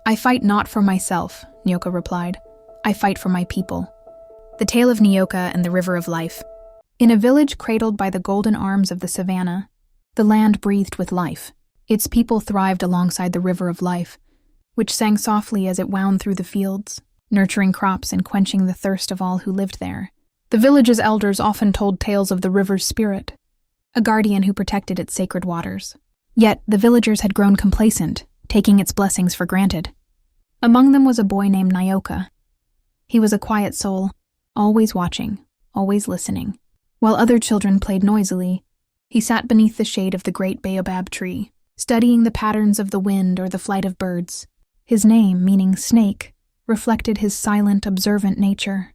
"I fight not for myself," Nyoka replied. "I fight for my people." The Tale of Nyoka and the River of Life. In a village cradled by the golden arms of the savannah, the land breathed with life. Its people thrived alongside the River of Life, which sang softly as it wound through the fields, nurturing crops and quenching the thirst of all who lived there. The village's elders often told tales of the river's spirit, a guardian who protected its sacred waters. Yet the villagers had grown complacent, taking its blessings for granted. Among them was a boy named Nyoka. He was a quiet soul, always watching, always listening. While other children played noisily, he sat beneath the shade of the great baobab tree, studying the patterns of the wind or the flight of birds. His name, meaning snake, reflected his silent, observant nature.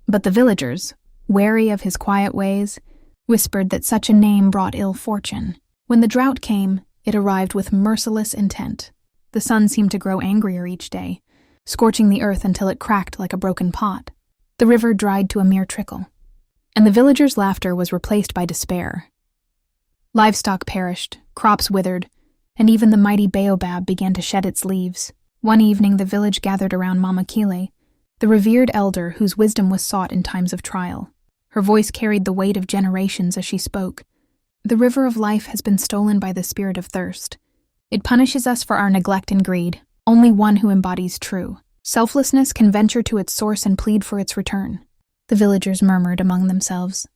But the villagers, wary of his quiet ways, whispered that such a name brought ill fortune. When the drought came, it arrived with merciless intent. The sun seemed to grow angrier each day, scorching the earth until it cracked like a broken pot. The river dried to a mere trickle, and the villagers' laughter was replaced by despair. Livestock perished, crops withered, and even the mighty baobab began to shed its leaves. One evening, the village gathered around Mama Kile, the revered elder whose wisdom was sought in times of trial. Her voice carried the weight of generations as she spoke. "The river of life has been stolen by the spirit of thirst. It punishes us for our neglect and greed. Only one who embodies true selflessness can venture to its source and plead for its return." The villagers murmured among themselves.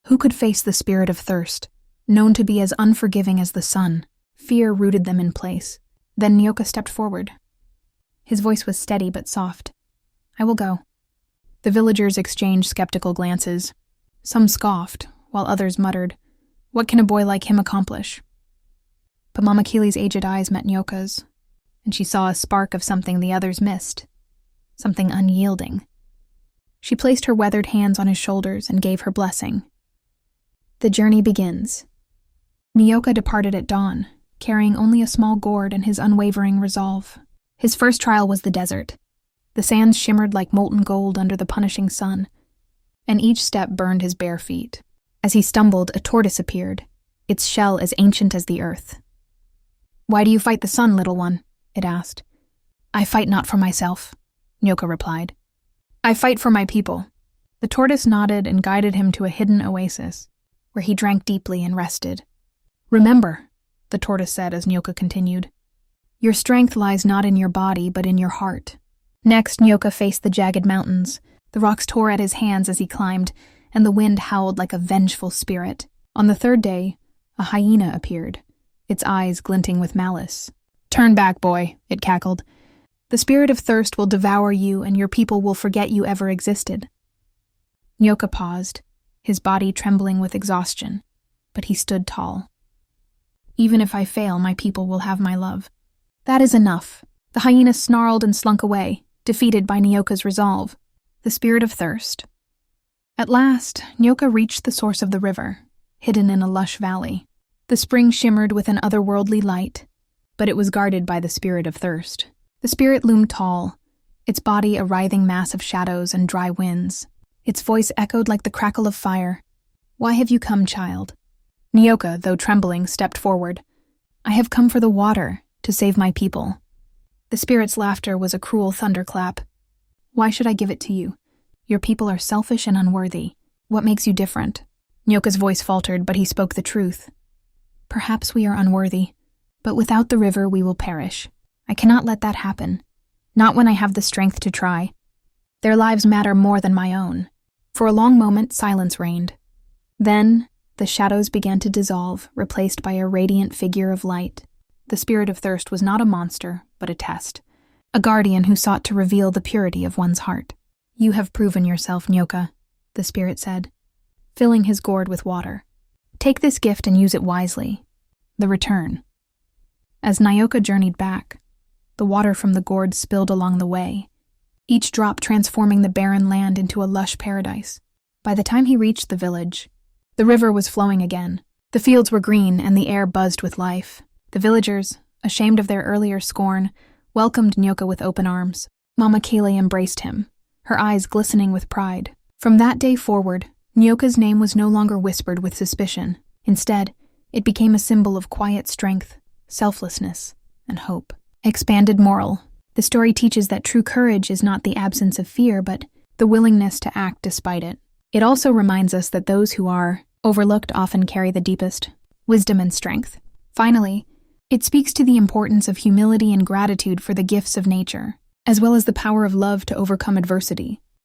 Who could face the spirit of thirst, known to be as unforgiving as the sun? Fear rooted them in place. Then Nyoka stepped forward. His voice was steady but soft. "I will go." The villagers exchanged skeptical glances. Some scoffed, while others muttered, "What can a boy like him accomplish?" But Mama Kile's aged eyes met Nyoka's, and she saw a spark of something the others missed, something unyielding. She placed her weathered hands on his shoulders and gave her blessing. The journey begins. Nyoka departed at dawn, carrying only a small gourd and his unwavering resolve. His first trial was the desert. The sands shimmered like molten gold under the punishing sun, and each step burned his bare feet. As he stumbled, a tortoise appeared, its shell as ancient as the earth. "Why do you fight the sun, little one?" it asked. "I fight not for myself," Nyoka replied. "I fight for my people." The tortoise nodded and guided him to a hidden oasis, where he drank deeply and rested. "Remember," the tortoise said as Nyoka continued, "your strength lies not in your body, but in your heart." Next, Nyoka faced the jagged mountains. The rocks tore at his hands as he climbed, and the wind howled like a vengeful spirit. On the third day, a hyena appeared, its eyes glinting with malice. "Turn back, boy," it cackled. "The spirit of thirst will devour you, and your people will forget you ever existed." Nyoka paused, his body trembling with exhaustion, but he stood tall. "Even if I fail, my people will have my love." "That is enough." The hyena snarled and slunk away, defeated by Nyoka's resolve. The spirit of thirst. At last, Nyoka reached the source of the river, hidden in a lush valley. The spring shimmered with an otherworldly light, but it was guarded by the spirit of thirst. The spirit loomed tall, its body a writhing mass of shadows and dry winds. Its voice echoed like the crackle of fire. "Why have you come, child?" Nyoka, though trembling, stepped forward. "I have come for the water, to save my people." The spirit's laughter was a cruel thunderclap. "Why should I give it to you? Your people are selfish and unworthy. What makes you different?" Nyoka's voice faltered, but he spoke the truth. "Perhaps we are unworthy, but without the river we will perish. I cannot let that happen. Not when I have the strength to try. Their lives matter more than my own." For a long moment, silence reigned. Then, the shadows began to dissolve, replaced by a radiant figure of light. The spirit of thirst was not a monster, but a test. A guardian who sought to reveal the purity of one's heart. "You have proven yourself, Nyoka," the spirit said, filling his gourd with water. "Take this gift and use it wisely." The return. As Nyoka journeyed back, the water from the gourd spilled along the way, each drop transforming the barren land into a lush paradise. By the time he reached the village, the river was flowing again. The fields were green and the air buzzed with life. The villagers, ashamed of their earlier scorn, welcomed Nyoka with open arms. Mama Kile embraced him, her eyes glistening with pride. From that day forward, Nyoka's name was no longer whispered with suspicion. Instead, it became a symbol of quiet strength, selflessness, and hope. Expanded moral. The story teaches that true courage is not the absence of fear, but the willingness to act despite it. It also reminds us that those who are overlooked often carry the deepest wisdom and strength. Finally, it speaks to the importance of humility and gratitude for the gifts of nature, as well as the power of love to overcome adversity.